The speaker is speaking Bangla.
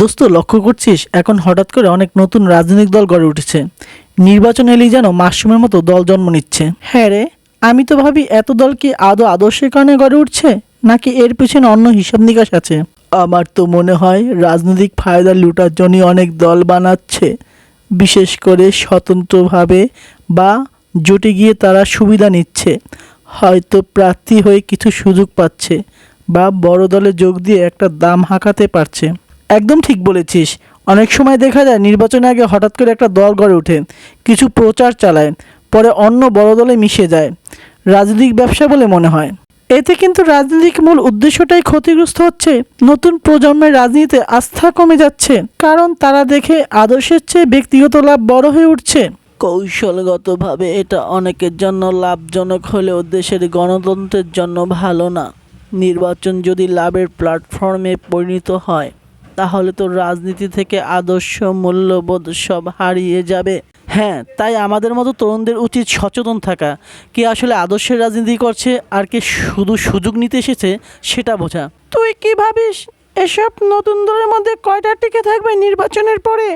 দোস্ত, লক্ষ্য করছিস এখন হঠাৎ করে অনেক নতুন রাজনৈতিক দল গড়ে উঠেছে। নির্বাচন এলেই যেন মাশরুমের মতো দল জন্ম নিচ্ছে। হ্যাঁ রে, আমি তো ভাবি এত দল কি আদৌ আদর্শের কারণে গড়ে উঠছে, নাকি এর পেছনে অন্য হিসাব নিকাশ আছে। আমার তো মনে হয় রাজনৈতিক ফায়দা লুটার জন্যই অনেক দল বানাচ্ছে, বিশেষ করে স্বতন্ত্রভাবে বা জোটে গিয়ে তারা সুবিধা নিচ্ছে, হয়তো প্রার্থী হয়ে কিছু সুযোগ পাচ্ছে বা বড় দলে যোগ দিয়ে একটা দাম হাঁকাতে পারছে। একদম ঠিক বলেছিস। অনেক সময় দেখা যায় নির্বাচনের আগে হঠাৎ করে একটা দল গড়ে ওঠে, কিছু প্রচার চালায়, পরে অন্য বড় দলে মিশে যায়। রাজনৈতিক ব্যবসা বলে মনে হয়। এতে কিন্তু রাজনৈতিক মূল উদ্দেশ্যটাই ক্ষতিগ্রস্ত হচ্ছে। নতুন প্রজন্মের রাজনীতিতে আস্থা কমে যাচ্ছে, কারণ তারা দেখে আদর্শের চেয়ে ব্যক্তিগত লাভ বড় হয়ে উঠছে। কৌশলগতভাবে এটা অনেকের জন্য লাভজনক হলেও দেশের গণতন্ত্রের জন্য ভালো না। নির্বাচন যদি লাভের প্ল্যাটফর্মে পরিণত হয়, তাহলে তো রাজনীতি থেকে আদর্শ মূল্যবোধ সব হারিয়ে যাবে। হ্যাঁ, তাই আমাদের মতো তরুণদের উচিত সচেতন থাকা, কে আসলে আদর্শের রাজনীতি করছে আর কে শুধু সুযোগ নিতে এসেছে সেটা বোঝা। তুই কি ভাবিস এসব নতুন দলের মধ্যে কয়টা টিকে থাকবে নির্বাচনের পরে?